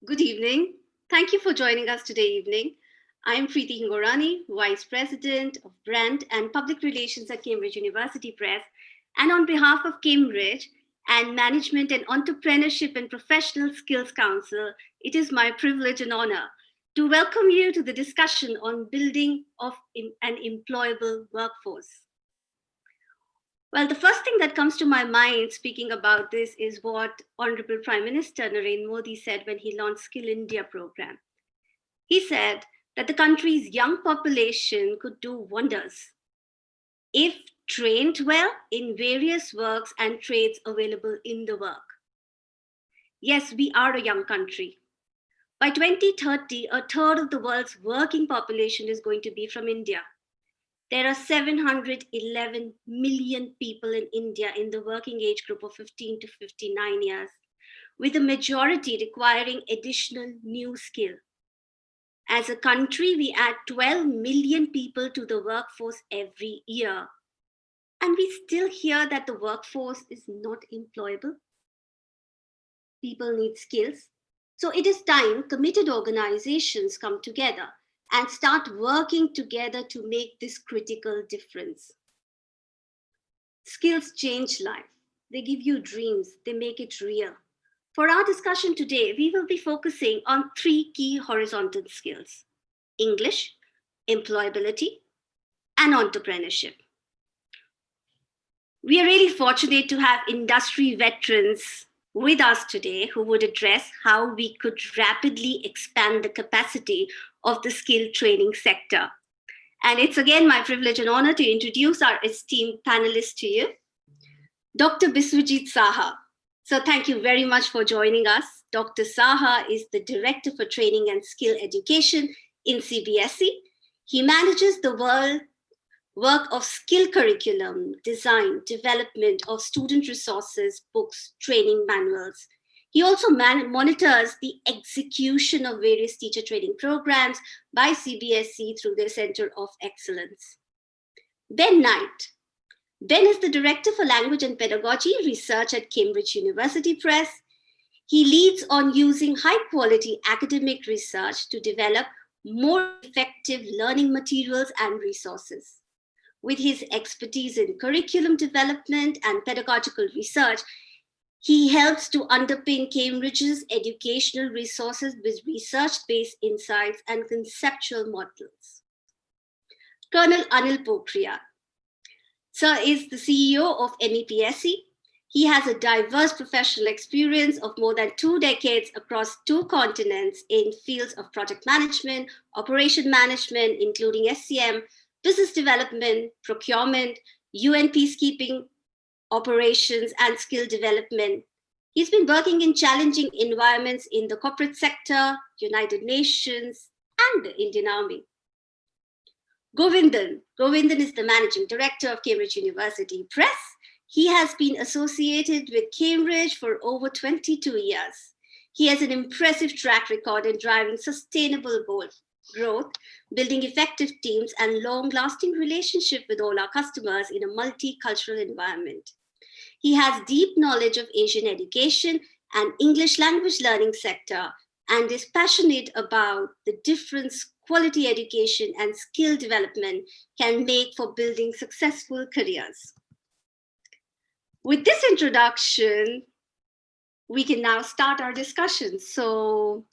Good evening. Thank you for joining us today evening. I am Preeti Hingorani, Vice President of Brand and Public Relations at Cambridge University Press. And on behalf of Cambridge and Management and Entrepreneurship and Professional Skills Council, it is my privilege and honor to welcome you to the discussion on building of an employable workforce. Well, the first thing that comes to my mind speaking about this is what Honorable Prime Minister Narendra Modi said when he launched Skill India program. He said that the country's young population could do wonders if trained well in various works and trades available in the work. Yes, we are a young country. By 2030, a third of the world's working population is going to be from India. There are 711 million people in India in the working age group of 15 to 59 years, with a majority requiring additional new skill. As a country, we add 12 million people to the workforce every year. And we still hear that the workforce is not employable. People need skills. So it is time committed organizations come together and start working together to make this critical difference. Skills change life. They give you dreams. They make it real. For our discussion today, we will be focusing on three key horizontal skills: English, employability, and entrepreneurship. We are really fortunate to have industry veterans with us today who would address how we could rapidly expand the capacity of the skill training sector. And it's again my privilege and honor to introduce our esteemed panelists to you. Dr. Biswajit Saha. So thank you very much for joining us. Dr. Saha is the Director for Training and Skill Education in CBSE. He manages the work of skill curriculum, design, development of student resources, books, training manuals. He also monitors the execution of various teacher training programs by CBSE through their Center of Excellence. Ben Knight. Ben is the Director for Language and Pedagogy Research at Cambridge University Press. He leads on using high-quality academic research to develop more effective learning materials and resources. With his expertise in curriculum development and pedagogical research, he helps to underpin Cambridge's educational resources with research-based insights and conceptual models. Colonel Anil Pokhriyal. Sir is the CEO of MEPSC. He has a diverse professional experience of more than 2 decades across 2 continents in fields of project management, operation management, including SCM, business development, procurement, UN peacekeeping operations, and skill development. He's been working in challenging environments in the corporate sector, United Nations, and the Indian Army. Govindan. Govindan is the Managing Director of Cambridge University Press. He has been associated with Cambridge for over 22 years. He has an impressive track record in driving sustainable growth, building effective teams, and long-lasting relationship with all our customers in a multicultural environment. He has deep knowledge of Asian education and English language learning sector and is passionate about the difference quality education and skill development can make for building successful careers. With this introduction, we can now start our discussion. So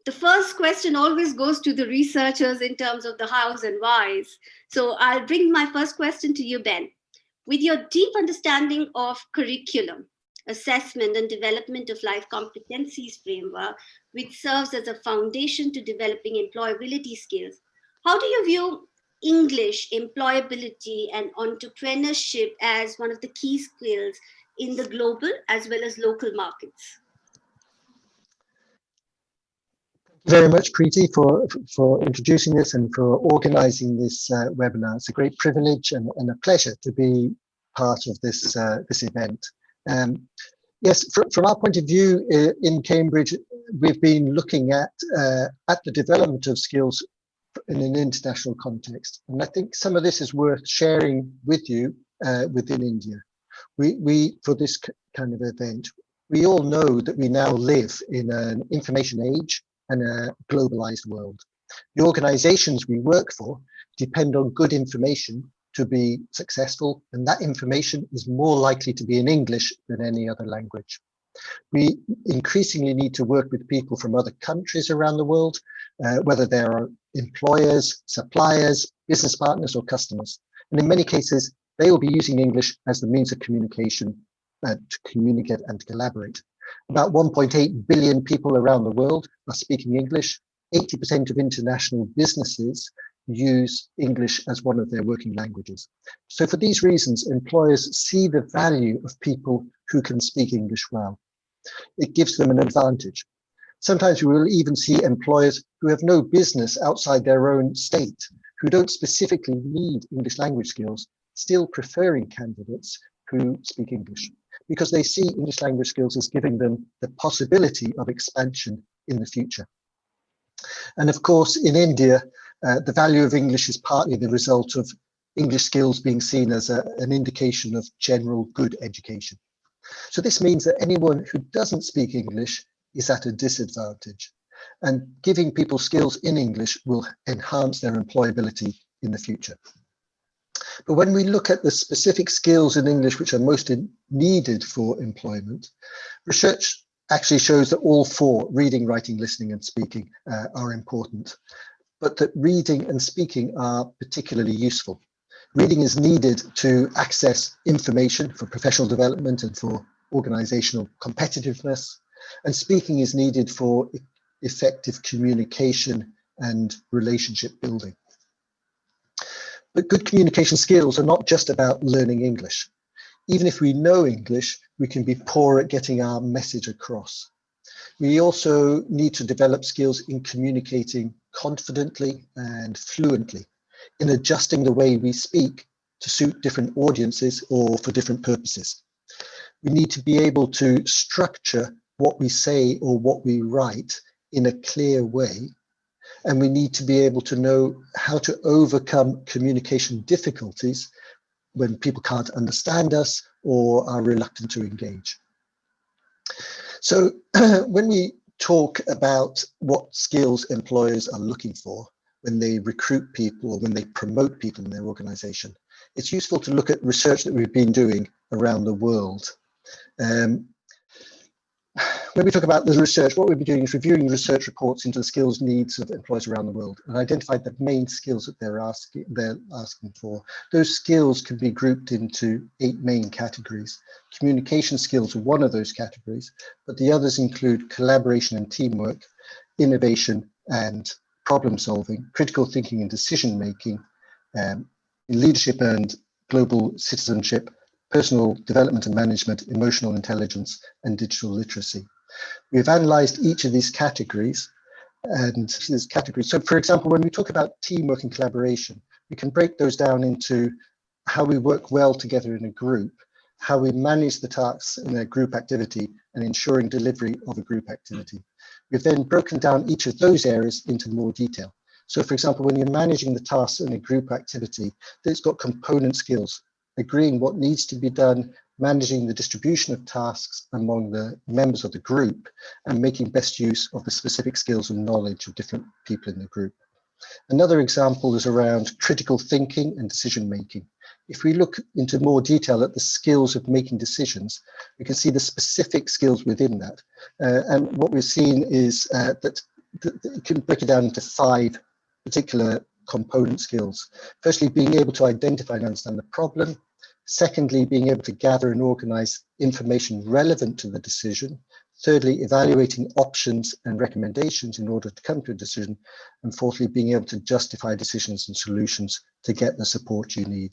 the first question always goes to the researchers in terms of the hows and whys. So I'll bring my first question to you, Ben. With your deep understanding of curriculum, assessment and development of life competencies framework, which serves as a foundation to developing employability skills, how do you view English, employability, and entrepreneurship as one of the key skills in the global as well as local markets? Thank you very much, Preeti, for introducing this and for organising this webinar. It's a great privilege and a pleasure to be part of this event. Yes, from our point of view in Cambridge, we've been looking at the development of skills in an international context, and I think some of this is worth sharing with you within India. We for this kind of event, We all know that we now live in an information age and a globalized world. The organizations we work for depend on good information to be successful, and that information is more likely to be in English than any other language. We increasingly need to work with people from other countries around the world, whether they are employers, suppliers, business partners, or customers. And in many cases, they will be using English as the means of communication to communicate and to collaborate. About 1.8 billion people around the world are speaking English. 80% of international businesses use English as one of their working languages. So for these reasons, employers see the value of people who can speak English well. It gives them an advantage. Sometimes we will even see employers who have no business outside their own state, who don't specifically need English language skills, still preferring candidates who speak English, because they see English language skills as giving them the possibility of expansion in the future. And of course, in India, the value of English is partly the result of English skills being seen as an indication of general good education. So this means that anyone who doesn't speak English is at a disadvantage, and giving people skills in English will enhance their employability in the future. But when we look at the specific skills in English which are most needed for employment, research actually shows that all four, reading, writing, listening, and speaking, are important, but that reading and speaking are particularly useful. Reading is needed to access information for professional development and for organizational competitiveness, and speaking is needed for effective communication and relationship building. But good communication skills are not just about learning English. Even if we know English, we can be poor at getting our message across. We also need to develop skills in communicating confidently and fluently, in adjusting the way we speak to suit different audiences or for different purposes. We need to be able to structure what we say or what we write in a clear way, and we need to be able to know how to overcome communication difficulties when people can't understand us or are reluctant to engage. So when we talk about what skills employers are looking for when they recruit people or when they promote people in their organization, it's useful to look at research that we've been doing around the world. When we talk about the research, what we'll be doing is reviewing research reports into the skills needs of employers around the world and identified the main skills that they're asking for. Those skills can be grouped into 8 main categories. Communication skills are one of those categories, but the others include collaboration and teamwork, innovation and problem solving, critical thinking and decision making, leadership and global citizenship, personal development and management, emotional intelligence, and digital literacy. We've analysed each of these categories and these categories. So for example, when we talk about teamwork and collaboration, we can break those down into how we work well together in a group, how we manage the tasks in a group activity, and ensuring delivery of a group activity. We've then broken down each of those areas into more detail. So for example, when you're managing the tasks in a group activity, it's got component skills, agreeing what needs to be done, managing the distribution of tasks among the members of the group, and making best use of the specific skills and knowledge of different people in the group. Another example is around critical thinking and decision making. If we look into more detail at the skills of making decisions, we can see the specific skills within that. And what we've seen is that you can break it down into 5 particular component skills. Firstly, being able to identify and understand the problem. Secondly, being able to gather and organize information relevant to the decision. Thirdly, evaluating options and recommendations in order to come to a decision. And fourthly, being able to justify decisions and solutions to get the support you need.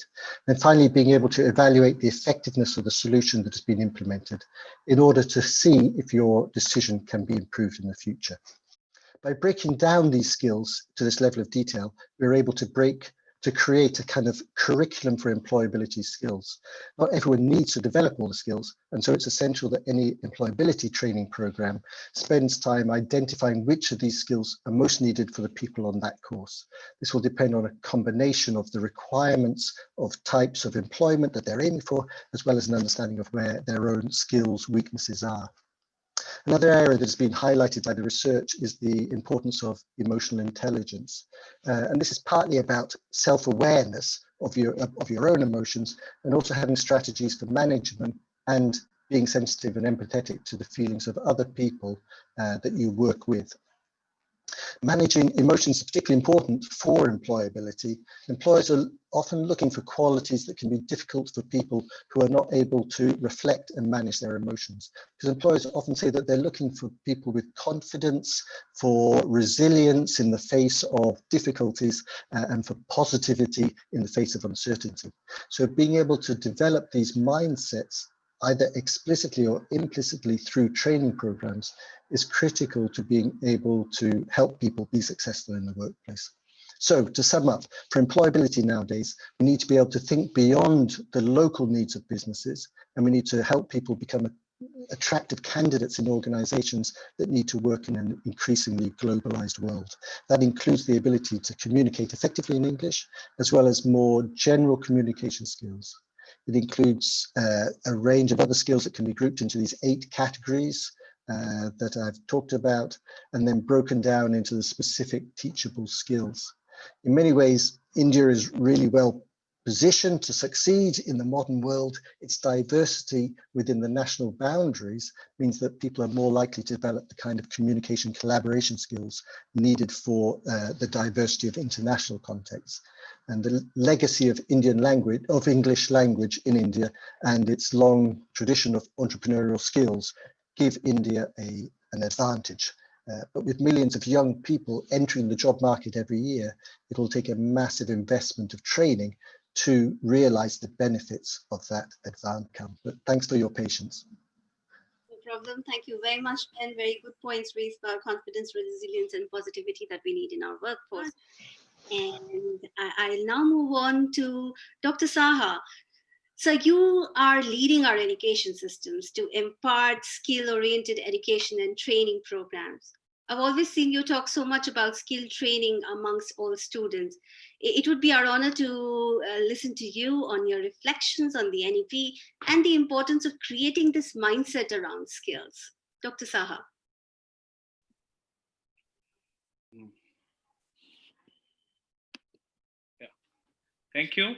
And finally, being able to evaluate the effectiveness of the solution that has been implemented in order to see if your decision can be improved in the future. By breaking down these skills to this level of detail, we're able to break to create a kind of curriculum for employability skills. Not everyone needs to develop all the skills, and so it's essential that any employability training program spends time identifying which of these skills are most needed for the people on that course. This will depend on a combination of the requirements of types of employment that they're aiming for, as well as an understanding of where their own skills, weaknesses are. Another area that has been highlighted by the research is the importance of emotional intelligence. And this is partly about self-awareness of your own emotions, and also having strategies for managing them, and being sensitive and empathetic to the feelings of other people that you work with. Managing emotions is particularly important for employability. Employers are often looking for qualities that can be difficult for people who are not able to reflect and manage their emotions. Because employers often say that they're looking for people with confidence, for resilience in the face of difficulties, and for positivity in the face of uncertainty. So being able to develop these mindsets, either explicitly or implicitly through training programs, is critical to being able to help people be successful in the workplace. So to sum up, for employability nowadays, we need to be able to think beyond the local needs of businesses, and we need to help people become attractive candidates in organizations that need to work in an increasingly globalized world. That includes the ability to communicate effectively in English, as well as more general communication skills. It includes a range of other skills that can be grouped into these 8 categories that I've talked about, and then broken down into the specific teachable skills. In many ways, India is really well positioned to succeed in the modern world. Its diversity within the national boundaries means that people are more likely to develop the kind of communication collaboration skills needed for the diversity of international contexts. And the legacy of English language in India, and its long tradition of entrepreneurial skills give India an advantage. But with millions of young people entering the job market every year, it will take a massive investment of training to realize the benefits of that advantage. But thanks for your patience. No problem. Thank you very much, Ben. Very good points raised about confidence, resilience, and positivity that we need in our workforce. And I'll now move on to Dr. Saha. So you are leading our education systems to impart skill-oriented education and training programs. I've always seen you talk so much about skill training amongst all students. It would be our honor to listen to you on your reflections on the NEP and the importance of creating this mindset around skills. Dr. Saha. Yeah. Thank you.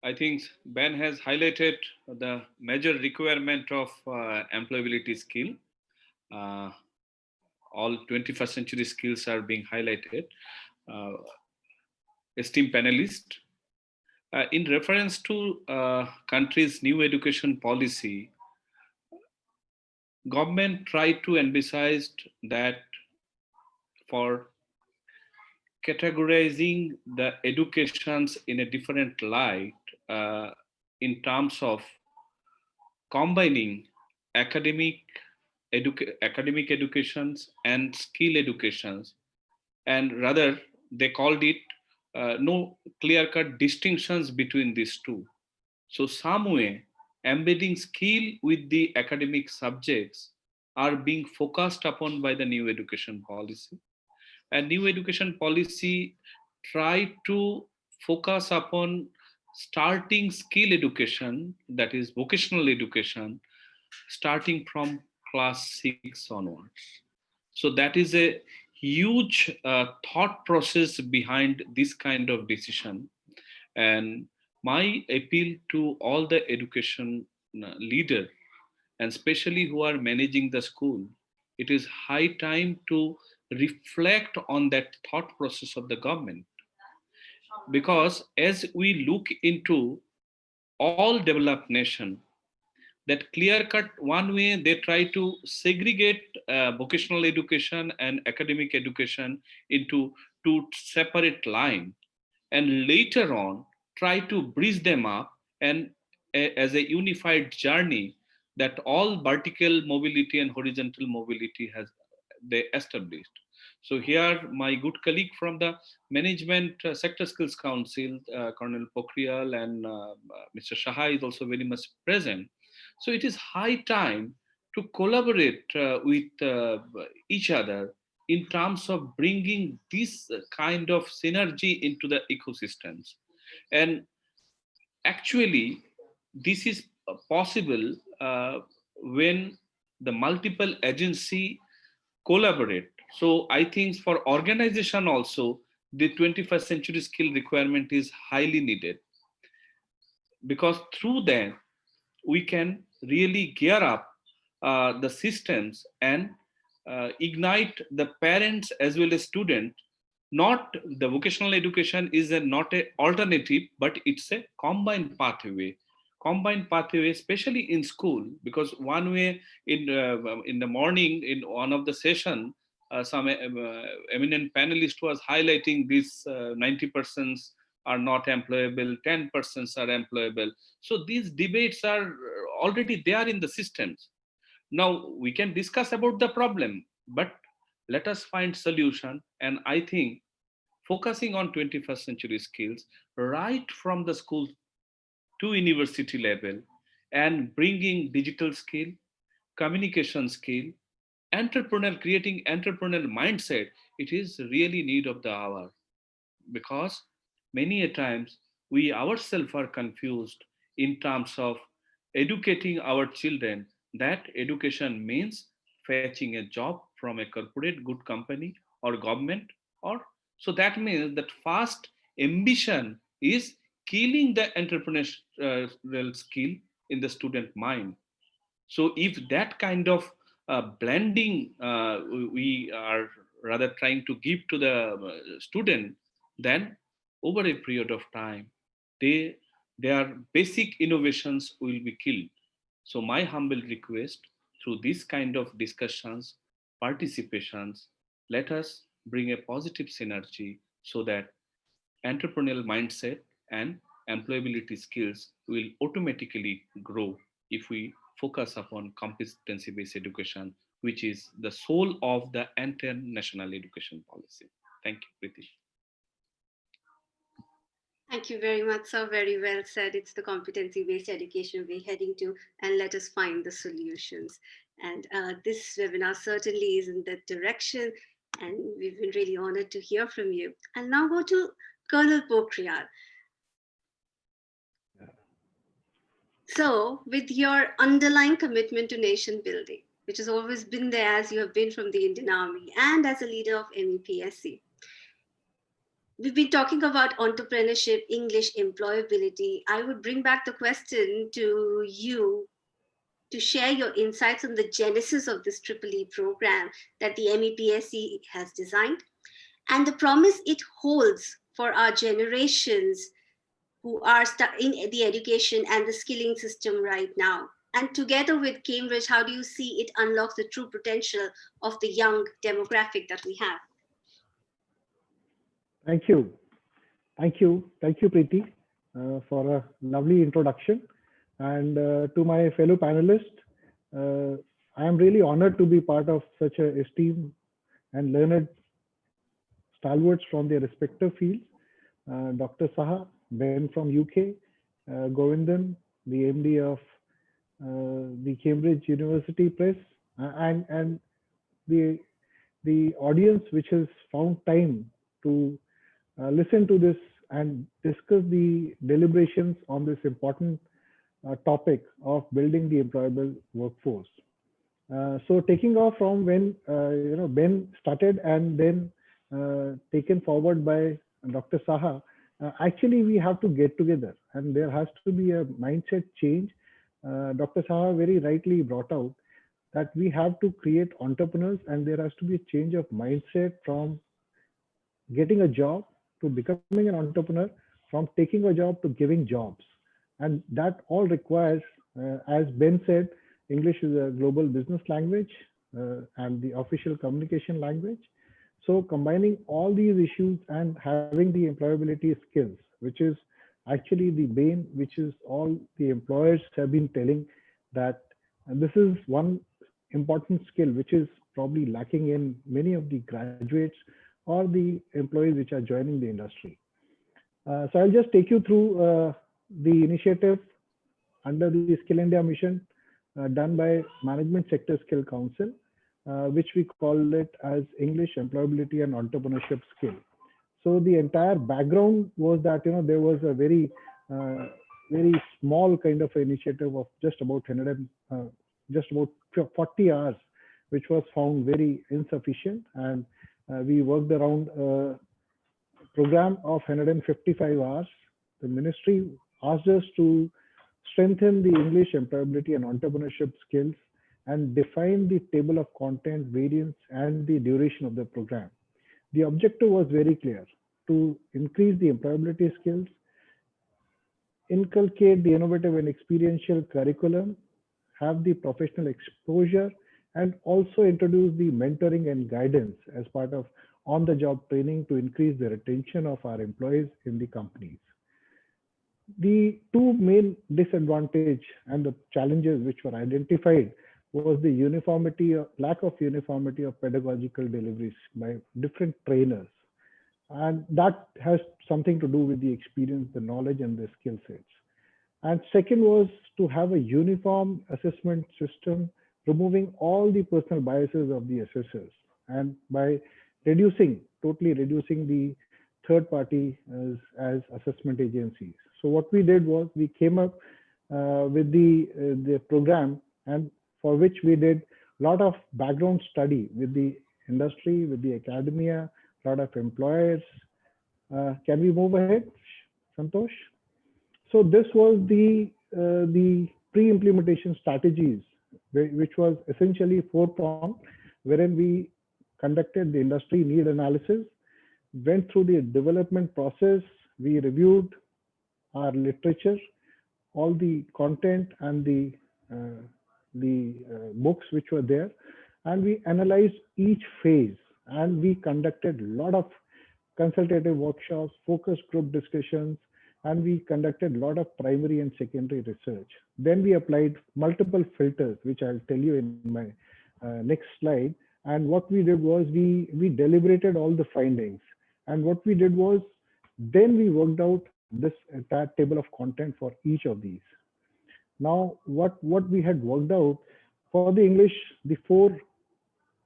I think Ben has highlighted the major requirement of employability skill. All 21st century skills are being highlighted. Esteemed panelists, in reference to country's new education policy, government tried to emphasize that for categorizing the educations in a different light in terms of combining academic educations and skill educations, and rather they called it no clear-cut distinctions between these two. So some way embedding skill with the academic subjects are being focused upon by the new education policy. And new education policy try to focus upon starting skill education, that is vocational education, starting from class 6 onwards. So that is a huge thought process behind this kind of decision. And my appeal to all the education leaders, and especially who are managing the school, it is high time to reflect on that thought process of the government. Because as we look into all developed nations, that clear cut one way they try to segregate vocational education and academic education into 2 separate lines, and later on try to bridge them up and as a unified journey that all vertical mobility and horizontal mobility has they established. So here, my good colleague from the Management Sector Skills Council, Colonel Pokhriyal and Mr. Saha is also very much present. So it is high time to collaborate with each other in terms of bringing this kind of synergy into the ecosystems. And actually, this is possible when the multiple agency collaborate. So I think for organization also, the 21st century skill requirement is highly needed, because through that we can really gear up the systems and ignite the parents as well as students. Not the vocational education is not a alternative, but it's a combined pathway, especially in school, because one way in the morning in one of the session, some eminent panelist was highlighting this 90% are not employable, 10% are employable. So these debates are already there in the systems. Now we can discuss about the problem, but let us find solution. And I think focusing on 21st century skills right from the school to university level, and bringing digital skill, communication skill, creating entrepreneurial mindset, it is really need of the hour. Because many a times we ourselves are confused in terms of educating our children that education means fetching a job from a corporate good company or government, or so that means that fast ambition is killing the entrepreneurial skill in the student mind. So if that kind of blending we are rather trying to give to the student, then over a period of time, they their basic innovations will be killed. So my humble request, through this kind of discussions, participations, let us bring a positive synergy so that entrepreneurial mindset and employability skills will automatically grow if we focus upon competency based education, which is the soul of the entire national education policy. Thank you, Preeti. Thank you very much, sir. Very well said. It's the competency-based education we're heading to, and let us find the solutions. And this webinar certainly is in that direction, and we've been really honored to hear from you. I'll now go to Colonel Pokhriyal. So, with your underlying commitment to nation building, which has always been there as you have been from the Indian Army and as a leader of MEPSC, we've been talking about entrepreneurship, English, employability. I would bring back the question to you to share your insights on the genesis of this Triple E program that the MEPSC has designed and the promise it holds for our generations who are in the education and the skilling system right now. And together with Cambridge, how do you see it unlocks the true potential of the young demographic that we have? Thank you. Thank you. Thank you, Preeti, for a lovely introduction. And to my fellow panelists, I am really honored to be part of such a esteemed and learned stalwarts from their respective fields. Dr. Saha, Ben from UK, Govindan, the MD of the Cambridge University Press, and the audience which has found time to listen to this and discuss the deliberations on this important topic of building the employable workforce. So taking off from when Ben started and then taken forward by Dr. Saha, actually we have to get together and there has to be a mindset change. Dr. Saha very rightly brought out that we have to create entrepreneurs and there has to be a change of mindset from getting a job to becoming an entrepreneur, from taking a job to giving jobs. And that all requires, as Ben said, English is a global business language and the official communication language. So combining all these issues and having the employability skills, which is actually the bane, which is all the employers have been telling that this is one important skill which is probably lacking in many of the graduates or the employees which are joining the industry. So I'll just take you through the initiative under the Skill India mission done by Management Sector Skill Council, which we call it as English, Employability and Entrepreneurship Skill. So the entire background was that there was a very small kind of initiative of just about 40 hours, which was found very insufficient, and we worked around a program of 155 hours. The ministry asked us to strengthen the English, employability and entrepreneurship skills and define the table of content, variants and the duration of the program. The objective was very clear: to increase the employability skills, inculcate the innovative and experiential curriculum, have the professional exposure, and also introduce the mentoring and guidance as part of on-the-job training to increase the retention of our employees in the companies. The two main disadvantages and the challenges which were identified was the lack of uniformity of pedagogical deliveries by different trainers. And that has something to do with the experience, the knowledge and the skill sets. And second was to have a uniform assessment system, removing all the personal biases of the assessors, and by totally reducing the third party as assessment agencies. So what we did was we came up with the program, and for which we did a lot of background study with the industry, with the academia, a lot of employers. Can we move ahead, Santosh? So this was the pre-implementation strategies, which was essentially 4-pronged, wherein we conducted the industry need analysis, went through the development process, we reviewed our literature, all the content and the books which were there, and we analyzed each phase, and we conducted a lot of consultative workshops, focus group discussions, and we conducted a lot of primary and secondary research. Then we applied multiple filters, which I'll tell you in my next slide. And what we did was we deliberated all the findings. And what we did was then we worked out this entire table of content for each of these. Now, what we had worked out for the English, the 4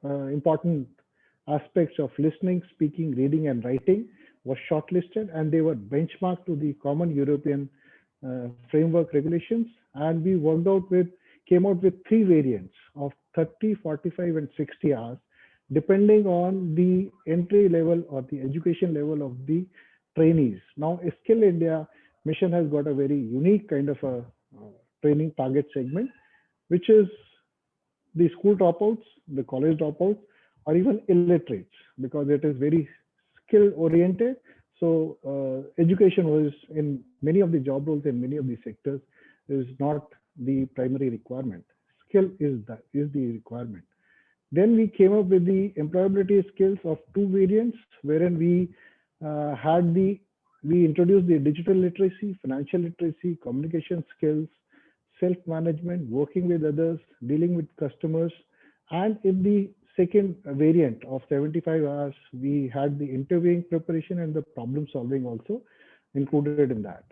important aspects of listening, speaking, reading, and writing was shortlisted, and they were benchmarked to the common European framework regulations. And we came out with 3 variants of 30, 45, and 60 hours, depending on the entry level or the education level of the trainees. Now, Skill India mission has got a very unique kind of a training target segment, which is the school dropouts, the college dropouts, or even illiterates, because it is very skill oriented. So education was in many of the job roles in many of the sectors is not the primary requirement. Skill is the requirement. Then we came up with the employability skills of 2 variants, wherein we introduced the digital literacy, financial literacy, communication skills, self-management, working with others, dealing with customers. And in the second variant of 75 hours, we had the interviewing preparation and the problem solving also included in that.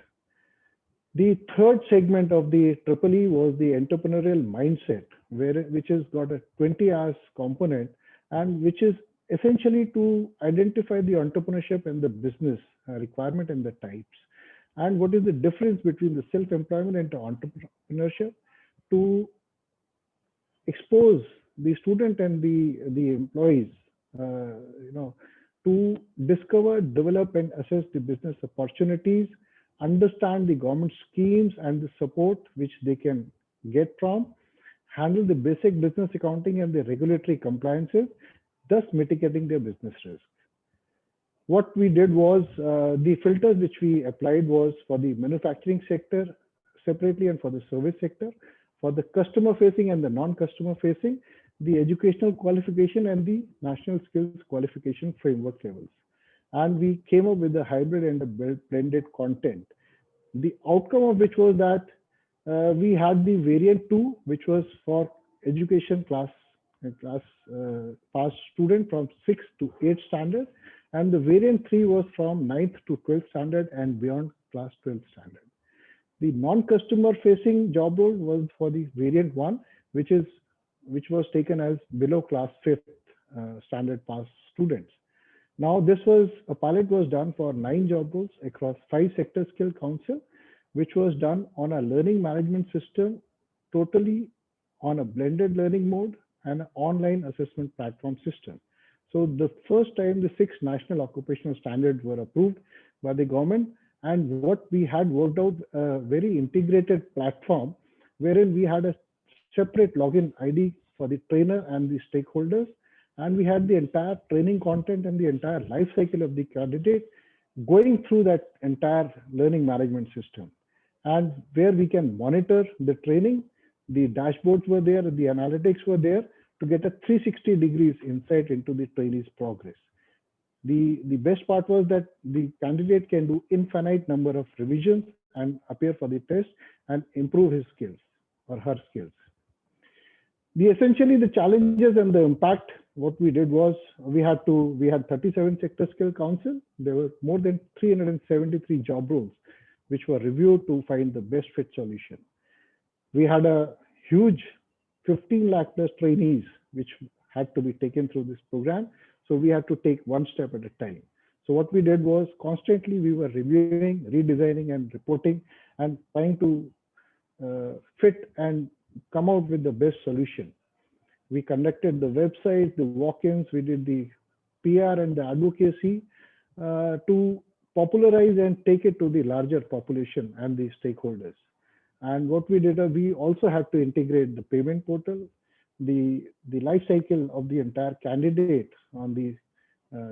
The third segment of the EEE was the entrepreneurial mindset, which has got a 20 hours component, and which is essentially to identify the entrepreneurship and the business requirement and the types. And what is the difference between the self-employment and the entrepreneurship, to expose the student and the employees, to discover, develop, and assess the business opportunities, understand the government schemes and the support which they can get from, handle the basic business accounting and the regulatory compliances, thus mitigating their business risk. What we did was the filters which we applied was for the manufacturing sector separately and for the service sector, for the customer facing and the non-customer facing, the educational qualification and the national skills qualification framework levels. And we came up with a hybrid and a blended content. The outcome of which was that we had the variant 2, which was for education class class pass student from 6th to 8th standard, and the variant 3 was from 9th to 12th standard and beyond class 12th standard. The non-customer facing job role was for the variant 1, which was taken as below class 5th standard pass students. Now a pilot was done for 9 job roles across 5 sector skill council, which was done on a learning management system, totally on a blended learning mode and an online assessment platform system. So the first time the 6 national occupational standards were approved by the government, and what we had worked out a very integrated platform wherein we had a separate login ID for the trainer and the stakeholders, and we had the entire training content and the entire life cycle of the candidate going through that entire learning management system, and where we can monitor the training. The dashboards were there, the analytics were there to get a 360 degrees insight into the trainee's progress. The best part was that the candidate can do infinite number of revisions and appear for the test and improve his skills or her skills. Essentially the challenges and the impact, what we did was we had 37 sector skill council. There were more than 373 job roles which were reviewed to find the best fit solution. We had a huge 15 lakh plus trainees which had to be taken through this program. So we had to take one step at a time. So what we did was constantly we were reviewing, redesigning and reporting and trying to fit and come out with the best solution. We conducted the website, the walk-ins, we did the PR and the advocacy to popularize and take it to the larger population and the stakeholders. And what we did, we also had to integrate the payment portal, the life cycle of the entire candidate on the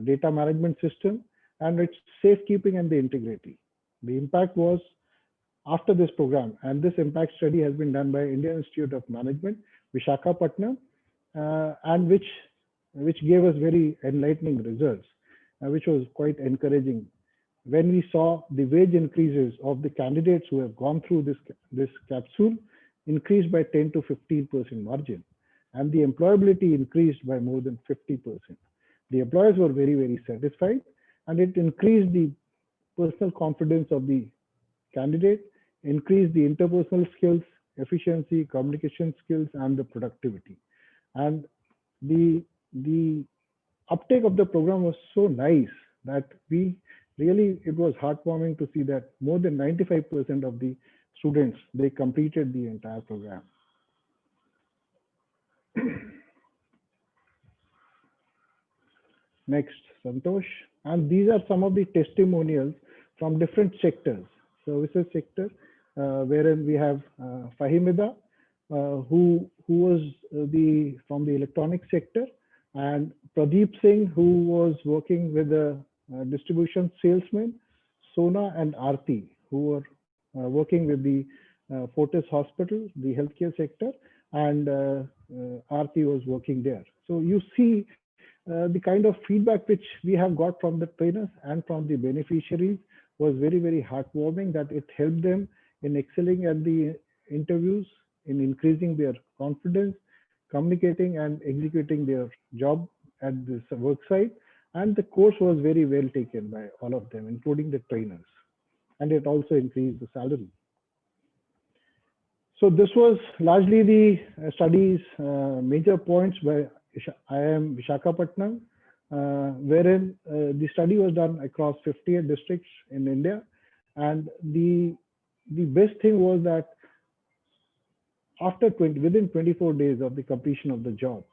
data management system, and its safekeeping and the integrity. The impact was after this program, and this impact study has been done by Indian Institute of Management, Visakhapatnam, and which gave us very enlightening results, which was quite encouraging. When we saw the wage increases of the candidates who have gone through this capsule increased by 10 to 15% margin, and the employability increased by more than 50%. The employers were very, very satisfied, and it increased the personal confidence of the candidate, increased the interpersonal skills, efficiency, communication skills, and the productivity. And the uptake of the program was so nice that it was heartwarming to see that more than 95% of the students, they completed the entire program. Next, Santosh. And these are some of the testimonials from different sectors. Services sector, wherein we have Fahimida, who was from the electronic sector, and Pradeep Singh, who was working with a distribution salesman, Sona and Aarti, who were working with the Fortis Hospital, the healthcare sector, and Aarti was working there. So you see the kind of feedback which we have got from the trainers and from the beneficiaries was very, very heartwarming, that it helped them in excelling at the interviews, in increasing their confidence, communicating and executing their job at this work site. And the course was very well taken by all of them, including the trainers. And it also increased the salary. So this was largely the study's major points by IIM Visakhapatnam, wherein the study was done across 58 districts in India. And the best thing was that within 24 days of the completion of the job,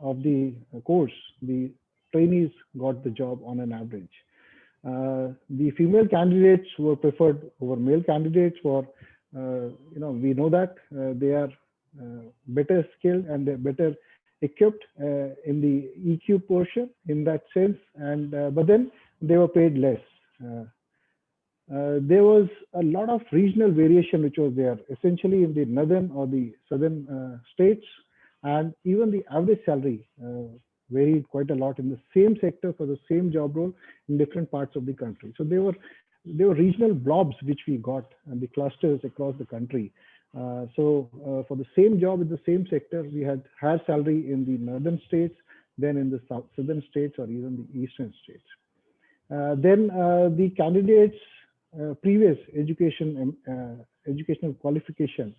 of the course, the trainees got the job on an average. The female candidates were preferred over male candidates for, we know that they are better skilled and they're better equipped in the EQ portion in that sense, and but then they were paid less. There was a lot of regional variation which was there, essentially in the northern or the southern states, and even the average salary varied quite a lot in the same sector for the same job role in different parts of the country. So there were regional blobs which we got, and the clusters across the country, For the same job in the same sector, we had higher salary in the northern states than in the southern states or even the eastern states. Then the candidates' previous educational qualification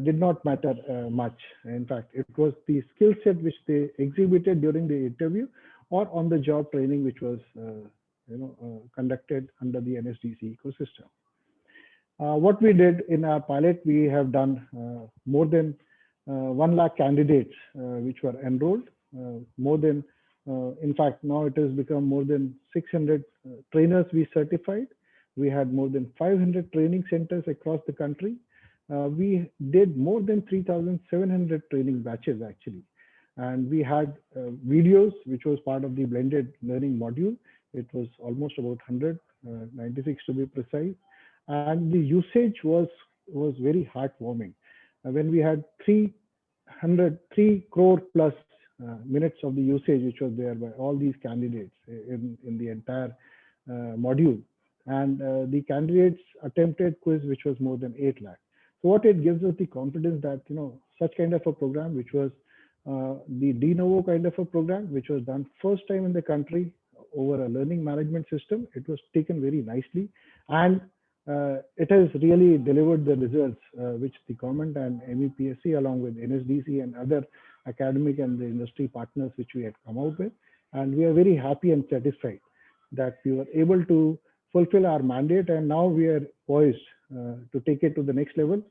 did not matter much. In fact, it was the skill set which they exhibited during the interview or on the job training which was conducted under the NSDC ecosystem. What we did in our pilot, we have done more than 1 lakh candidates which were enrolled, in fact, now it has become more than 600 trainers we certified. We had more than 500 training centers across the country. We did more than 3,700 training batches actually. And we had videos, which was part of the blended learning module. It was almost about 100, 96 to be precise. And the usage was very heartwarming. When we had 3 crore plus minutes of the usage, which was there by all these candidates in the entire module. And the candidates attempted quiz, which was more than 8 lakh. So what it gives us the confidence that, such kind of a program, which was the de novo kind of a program, which was done first time in the country over a learning management system, it was taken very nicely. And it has really delivered the results which the government and MEPSC along with NSDC and other academic and the industry partners which we had come out with. And we are very happy and satisfied that we were able to fulfill our mandate, and now we are poised to take it to the next level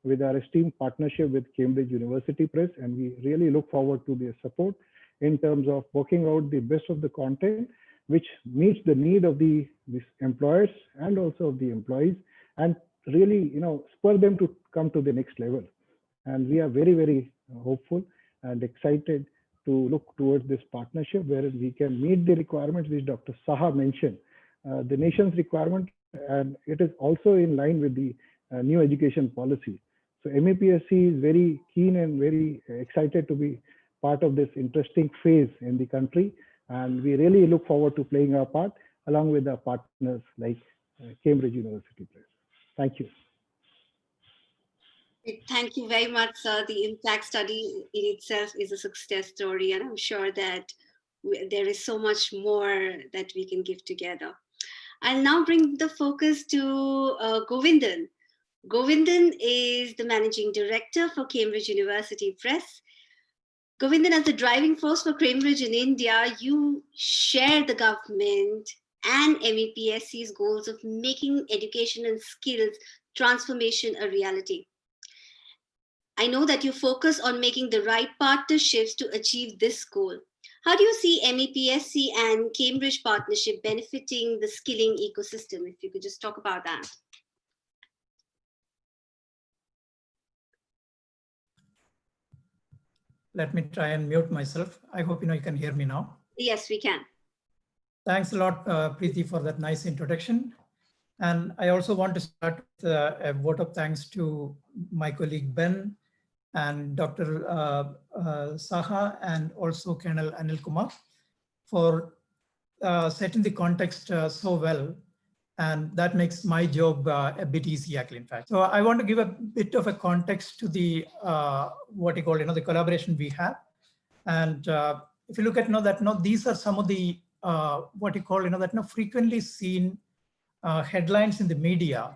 with our esteemed partnership with Cambridge University Press. And we really look forward to their support in terms of working out the best of the content which meets the need of these employers and also of the employees, and really spur them to come to the next level. And we are very, very hopeful and excited to look towards this partnership where we can meet the requirements which Dr. Saha mentioned, the nation's requirement, and it is also in line with the new education policy. So MEPSC is very keen and very excited to be part of this interesting phase in the country. And we really look forward to playing our part along with our partners like Cambridge University Press. Thank you. Thank you very much, sir. The impact study in itself is a success story, and I'm sure that there is so much more that we can give together. I'll now bring the focus to Govindan. Govindan is the Managing Director for Cambridge University Press. Govindan, as the driving force for Cambridge in India, you share the government and MEPSC's goals of making education and skills transformation a reality. I know that you focus on making the right partnerships to achieve this goal. How do you see MEPSC and Cambridge partnership benefiting the skilling ecosystem? If you could just talk about that. Let me try and mute myself. I hope you can hear me now. Yes, we can. Thanks a lot, Preeti, for that nice introduction. And I also want to start with a vote of thanks to my colleague Ben and Dr. Saha and also Colonel Anil Kumar for setting the context so well. And that makes my job a bit easy, actually, in fact. So I want to give a bit of a context to the what you call, the collaboration we have. And if you look at that, these are some of the what you call, frequently seen headlines in the media.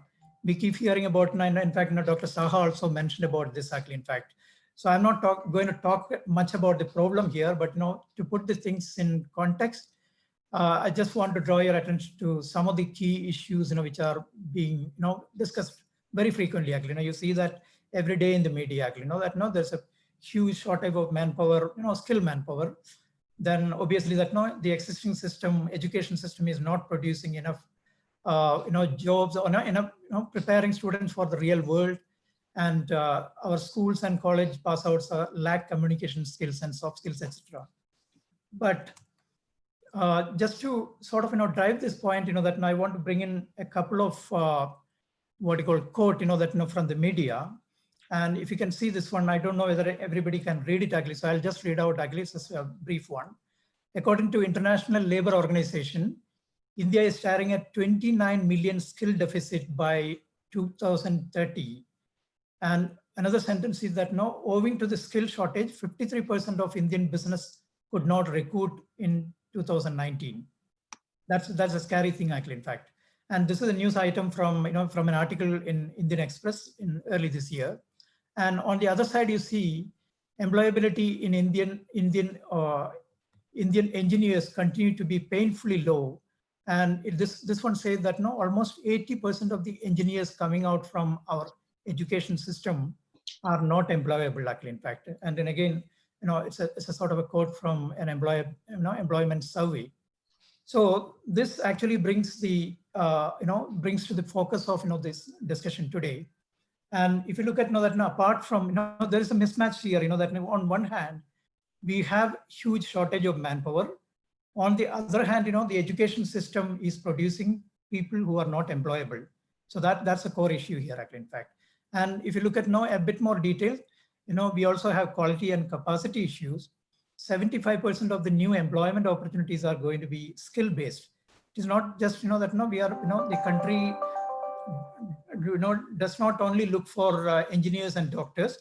We keep hearing about, in fact, Dr. Saha also mentioned about this, actually, in fact. So I'm not going to talk much about the problem here, but to put the things in context, I just want to draw your attention to some of the key issues, which are being, discussed very frequently. Actually, you see that every day in the media. Actually, that there's a huge shortage of manpower, skilled manpower. Then obviously that the existing system, education system, is not producing enough, jobs or enough, preparing students for the real world. And our schools and college pass outs lack communication skills and soft skills, etc. But just to sort of drive this point, that I want to bring in a couple of what you call quote, that from the media. And if you can see this one, I don't know whether everybody can read it actually, so I'll just read out actually. It's a brief one. According to International Labour Organization, India is staring at 29 million skill deficit by 2030, And another sentence is that now, owing to the skill shortage, 53% of Indian business could not recruit in 2019. That's a scary thing, actually, in fact. And this is a news item from from an article in Indian Express in early this year. And on the other side, you see employability in Indian engineers continue to be painfully low. And this one says that almost 80% of the engineers coming out from our education system are not employable, actually, in fact. And then again, it's a sort of a quote from an employment survey. So this actually brings the brings to the focus of this discussion today. And if you look at that apart from there is a mismatch here. That on one hand we have huge shortage of manpower. On the other hand, the education system is producing people who are not employable. So that's a core issue here, actually, in fact. And if you look at a bit more detail, we also have quality and capacity issues. 75% of the new employment opportunities are going to be skill-based. It is not just that we are the country does not only look for engineers and doctors.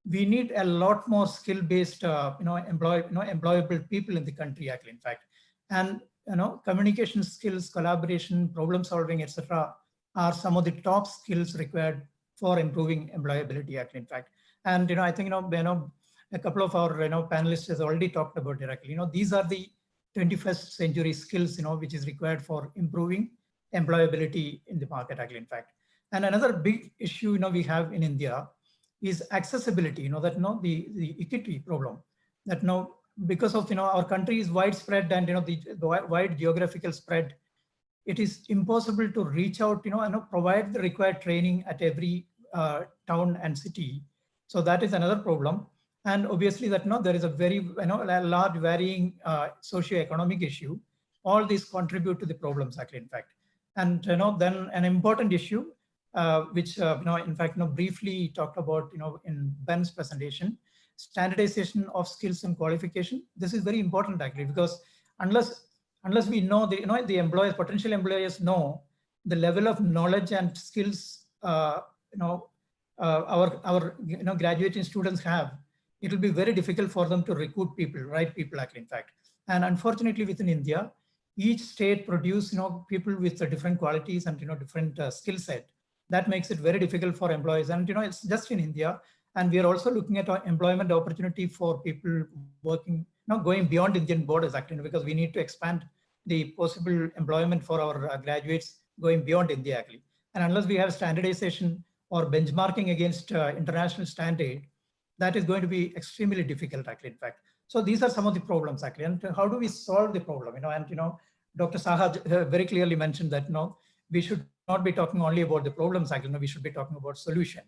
We need a lot more skill-based employable people in the country, actually, in fact. And communication skills, collaboration, problem solving, etc., are some of the top skills required for improving employability, actually, in fact. And I think a couple of our panelists has already talked about directly. These are the 21st century skills which is required for improving employability in the market, actually, in fact. And another big issue we have in India is accessibility. The equity problem. That because of our country is widespread and the wide geographical spread, it is impossible to reach out provide the required training at every town and city. So that is another problem. And obviously that there is a very large varying socio-economic issue. All these contribute to the problems, actually, in fact. And then an important issue which in fact briefly talked about in Ben's presentation, standardization of skills and qualification. This is very important, actually, because unless we know the employers, potential employers know the level of knowledge and skills our graduating students have, it will be very difficult for them to recruit people, right people, actually, in fact. And unfortunately, within India, each state produce people with different qualities and different skill set. That makes it very difficult for employees. And it's just in India. And we are also looking at employment opportunity for people working, going beyond Indian borders, actually, because we need to expand the possible employment for our graduates going beyond India, actually. And unless we have standardization or benchmarking against international standard, that is going to be extremely difficult, actually, in fact. So these are some of the problems, actually. And how do we solve the problem? Dr. Saha very clearly mentioned that we should not be talking only about the problems, actually. We should be talking about solution.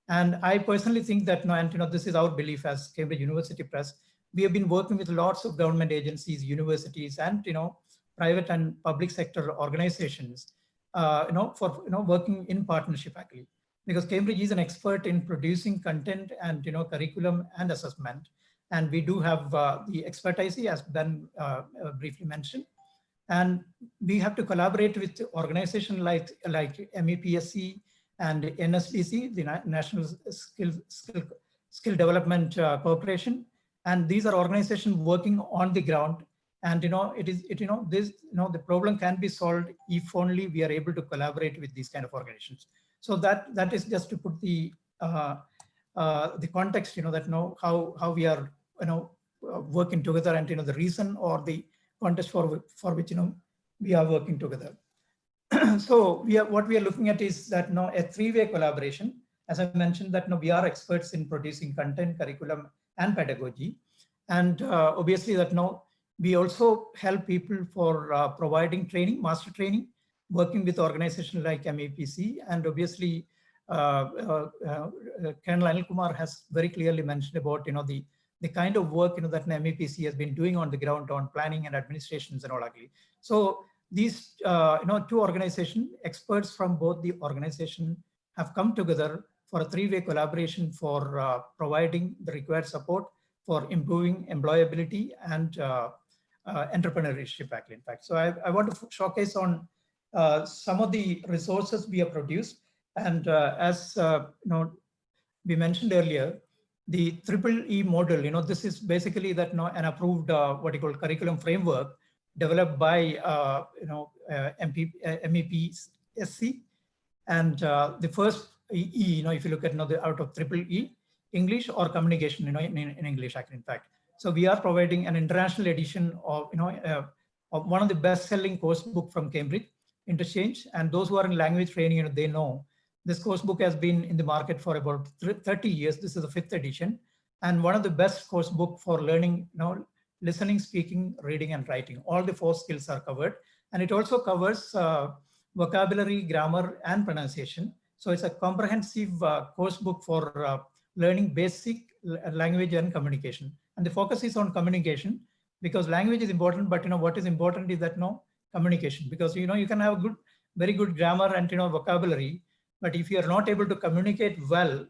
And I personally think that this is our belief as Cambridge University Press. We have been working with lots of government agencies, universities, and private and public sector organizations, for working in partnership, actually. Because Cambridge is an expert in producing content and curriculum and assessment, and we do have the expertise, as Ben briefly mentioned. And we have to collaborate with organizations like MEPSC and NSDC, the National Skill Development Corporation, and these are organizations working on the ground. And the problem can be solved if only we are able to collaborate with these kind of organizations. So that is just to put the context, that how we are working together, and the reason or the context for which we are working together. So what we are looking at is that a three-way collaboration. As I mentioned, that we are experts in producing content, curriculum, and pedagogy, and obviously that we also help people for providing training, master training, working with organizations like MEPC, and obviously Colonel Anil Kumar has very clearly mentioned about the kind of work that MEPC has been doing on the ground on planning and administrations and all, actually. So these two organizations, experts from both the organization, have come together for a three-way collaboration for providing the required support for improving employability and entrepreneurship, actually, in fact. So I want to showcase on some of the resources we have produced, and as we mentioned earlier, the triple E model, this is basically that an approved what you call curriculum framework developed by MEPSC, and the first E, if you look at out of triple E, English or communication, in English, in fact. So we are providing an international edition of of one of the best-selling course book from Cambridge Interchange, and those who are in language training, they know this course book has been in the market for about 30 years. This is the 5th edition, and one of the best course book for learning, listening, speaking, reading, and writing. All the 4 skills are covered, and it also covers vocabulary, grammar, and pronunciation. So it's a comprehensive course book for learning basic language and communication. And the focus is on communication, because language is important, but what is important is that communication, because you can have very good grammar and vocabulary, but if you are not able to communicate well,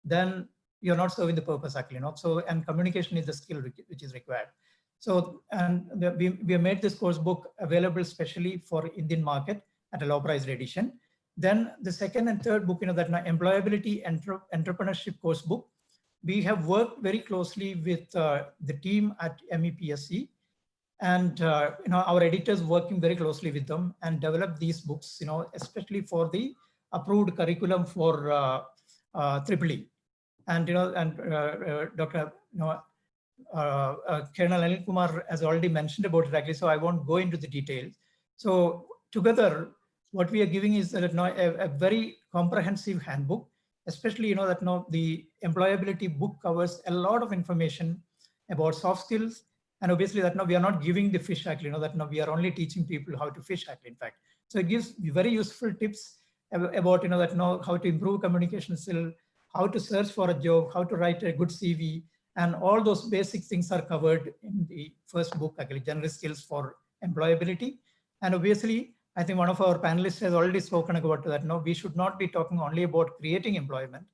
then you're not serving the purpose actually. So, and communication is the skill which is required. So, and we have made this course book available specially for Indian market at a low price edition. Then the second and third book, that employability entrepreneurship course book, we have worked very closely with the team at MEPSC, and our editors working very closely with them and developed these books, especially for the approved curriculum for Triple E. And Dr. Colonel Anil Kumar has already mentioned about it actually, so I won't go into the details. So together, what we are giving is a very comprehensive handbook, especially the employability book covers a lot of information about soft skills, and obviously we are not giving the fish actually, we are only teaching people how to fish actually, in fact. So it gives very useful tips about how to improve communication skill, how to search for a job, how to write a good CV, and all those basic things are covered in the first book actually, general skills for employability. And obviously, I think one of our panelists has already spoken about that. We should not be talking only about creating employment.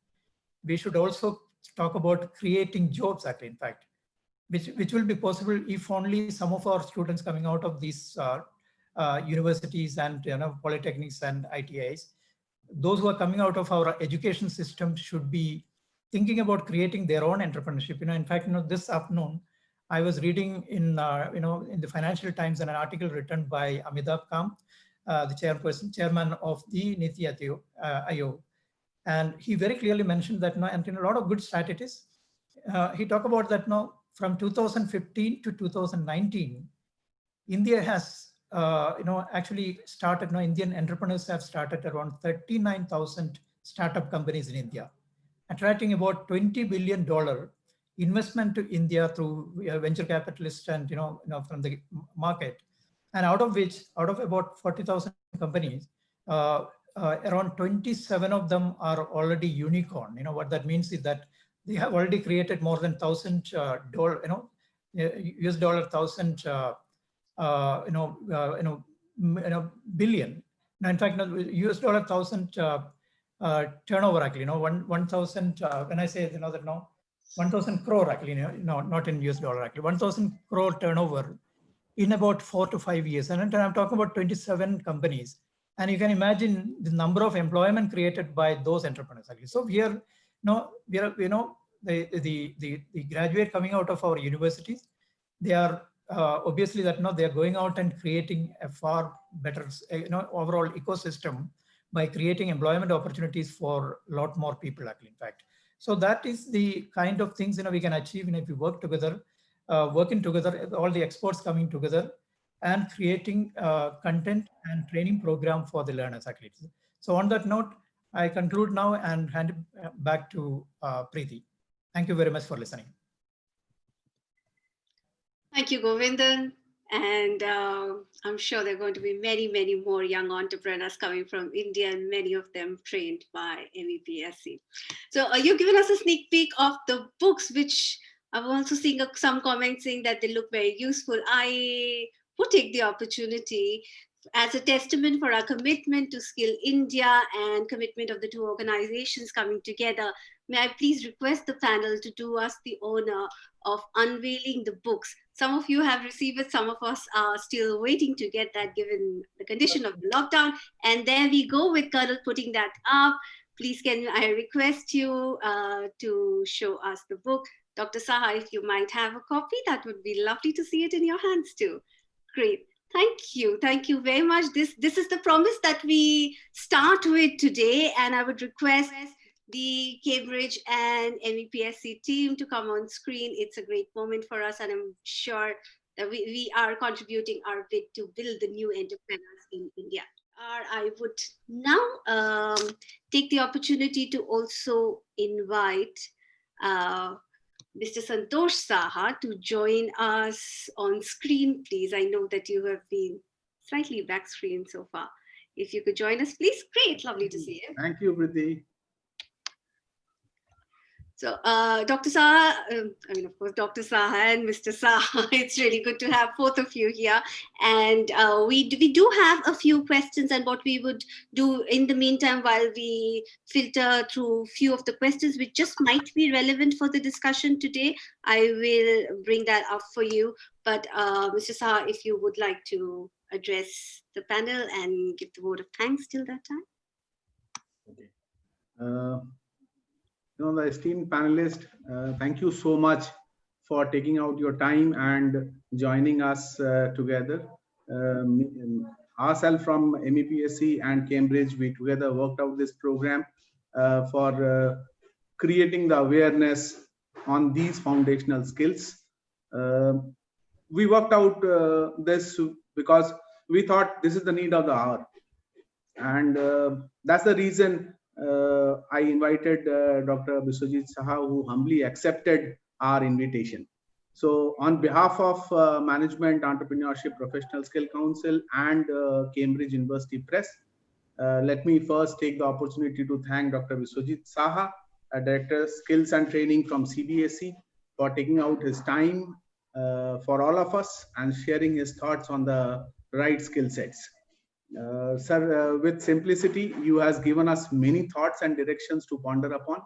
We should also talk about creating jobs actually, in fact, which will be possible if only some of our students coming out of these universities and polytechnics and ITIs, those who are coming out of our education system should be thinking about creating their own entrepreneurship. In fact, this afternoon, I was reading in the Financial Times an article written by Amitabh Kant, the chairman of the Niti Aayog, and he very clearly mentioned that and in a lot of good strategies, he talked about that from 2015 to 2019, India has actually started. Indian entrepreneurs have started around 39,000 startup companies in India, attracting about $20 billion investment to India through venture capitalists and from the market. And out of about 40,000 companies, around 27 of them are already unicorn. What that means is that they have already created more than $1,000 US dollar 1,000 billion. Now, in fact, US dollar 1,000 turnover actually. 1,000 when I say that 1,000 crore actually, not in US dollar actually, 1,000 crore turnover in about 4 to 5 years. And I'm talking about 27 companies. And you can imagine the number of employment created by those entrepreneurs actually. So we are, the graduate coming out of our universities, they are obviously that they are going out and creating a far better overall ecosystem by creating employment opportunities for a lot more people actually, in fact. So that is the kind of things we can achieve if we work together, working together, all the experts coming together and creating content and training program for the learners actually. So on that note, I conclude now and hand it back to Preeti. Thank you very much for listening. Thank you, Govindan. And I'm sure there are going to be many, many more young entrepreneurs coming from India, and many of them trained by MEPSC. So you've given us a sneak peek of the books, which I've also seen some comments saying that they look very useful. I would take the opportunity as a testament for our commitment to Skill India and commitment of the two organizations coming together. May I please request the panel to do us the honor of unveiling the books. Some of you have received it, some of us are still waiting to get that given the condition of the lockdown. And there we go with Colonel putting that up. please can I request you to show us the book. Dr. Saha, if you might have a copy, that would be lovely to see it in your hands too. Great. Thank you. Thank you very much. This is the promise that we start with today, and I would request the Cambridge and MEPSC team to come on screen. It's a great moment for us, and I'm sure that we are contributing our bit to build the new entrepreneurs in India. I would now take the opportunity to also invite Mr. Santosh Saha to join us on screen, please. I know that you have been slightly back screen so far. If you could join us, please. Great, lovely to see you. Thank you, Preeti. So, Dr. Saha, of course, Dr. Saha and Mr. Saha, it's really good to have both of you here. And we do have a few questions, and what we would do in the meantime, while we filter through a few of the questions which just might be relevant for the discussion today, I will bring that up for you. But Mr. Saha, if you would like to address the panel and give the vote of thanks till that time. Okay. The esteemed panelists, thank you so much for taking out your time and joining us together. Ourselves from MEPSC and Cambridge, we together worked out this program for creating the awareness on these foundational skills. We worked out this because we thought this is the need of the hour. And that's the reason I invited Dr. Biswajit Saha, who humbly accepted our invitation. So on behalf of Management, Entrepreneurship, Professional Skill Council and Cambridge University Press, let me first take the opportunity to thank Dr. Biswajit Saha, Director Skills and Training from CBSE, for taking out his time for all of us and sharing his thoughts on the right skill sets. Sir, with simplicity, you has given us many thoughts and directions to ponder upon.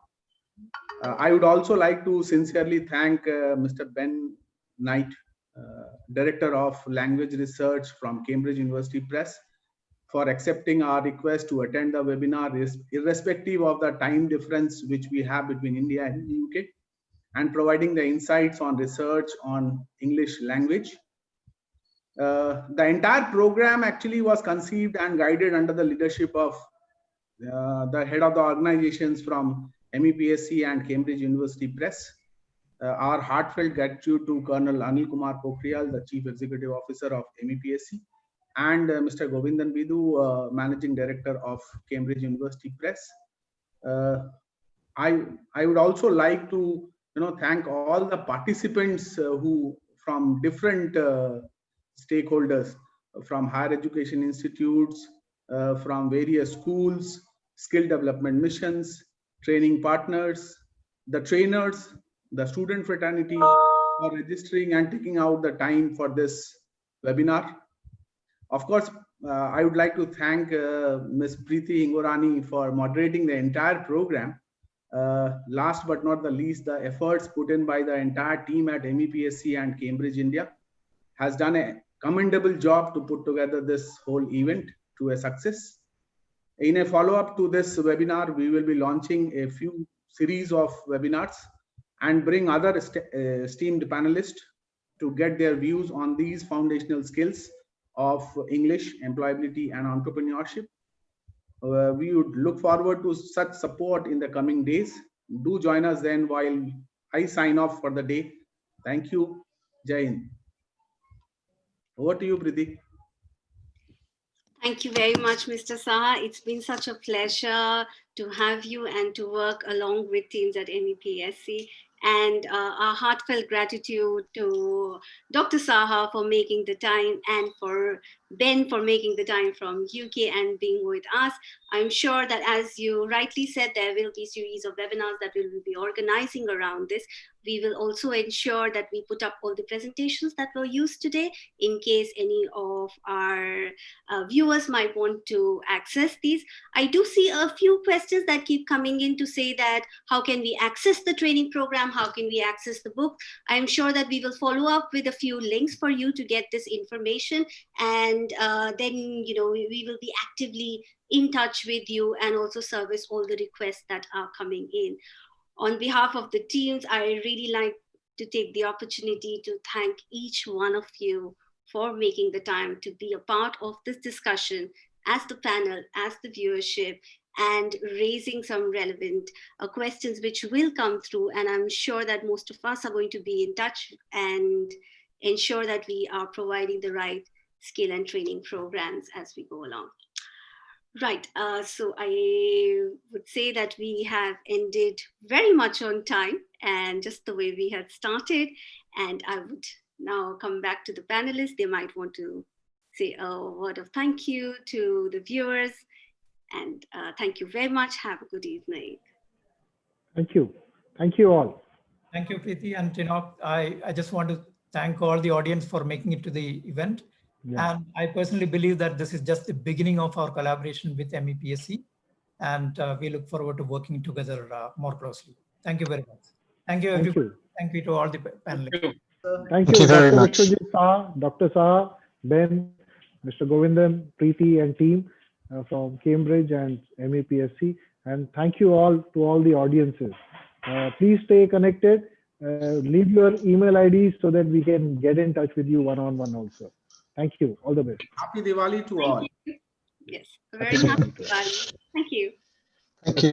I would also like to sincerely thank Mr. Ben Knight, Director of Language Research from Cambridge University Press, for accepting our request to attend the webinar irrespective of the time difference which we have between India and the UK, and providing the insights on research on English language. The entire program actually was conceived and guided under the leadership of the head of the organizations from MEPSC and Cambridge University Press. Our heartfelt gratitude to Colonel Anil Kumar Pokhriyal, the Chief Executive Officer of MEPSC, and Mr. Govindan, Veedu, Managing Director of Cambridge University Press. I would also like to thank all the participants who from different stakeholders, from higher education institutes, from various schools, skill development missions, training partners, the trainers, the student fraternity, for registering and taking out the time for this webinar. Of course, I would like to thank Ms. Preeti Hingorani for moderating the entire program. Last but not the least, the efforts put in by the entire team at MEPSC and Cambridge India has done a commendable job to put together this whole event to a success. In a follow-up to this webinar, we will be launching a few series of webinars and bring other esteemed panelists to get their views on these foundational skills of English, employability, and entrepreneurship. We would look forward to such support in the coming days. Do join us then while I sign off for the day. Thank you. Jai Hind. Over to you, Preeti. Thank you very much, Mr. Saha. It's been such a pleasure to have you and to work along with teams at MEPSC. And our heartfelt gratitude to Dr. Saha for making the time, and for Ben for making the time from UK and being with us. I'm sure that, as you rightly said, there will be a series of webinars that we will be organizing around this. We will also ensure that we put up all the presentations that were used today in case any of our viewers might want to access these. I do see a few questions that keep coming in to say that how can we access the training program? How can we access the book? I'm sure that we will follow up with a few links for you to get this information. And then, we will be actively in touch with you and also service all the requests that are coming in. On behalf of the teams, I really like to take the opportunity to thank each one of you for making the time to be a part of this discussion as the panel, as the viewership, and raising some relevant questions which will come through. And I'm sure that most of us are going to be in touch and ensure that we are providing the right skill and training programs as we go along. Right, so I would say that we have ended very much on time and just the way we had started. And I would now come back to the panelists. They might want to say a word of thank you to the viewers. And thank you very much. Have a good evening. Thank you. Thank you all. Thank you, Preeti. And I just want to thank all the audience for making it to the event. Yeah. And I personally believe that this is just the beginning of our collaboration with MEPSC. And we look forward to working together more closely. Thank you very much. Thank you, everybody. Thank you to all the panelists. Thank you very much. Saha, Dr. Saha, Ben, Mr. Govindan, Preeti and team from Cambridge and MEPSC. And thank you all to all the audiences. Please stay connected. Leave your email IDs so that we can get in touch with you one-on-one also. Thank you. All the best. Happy Diwali to all. Yes, very happy Diwali. Thank you. Thank you.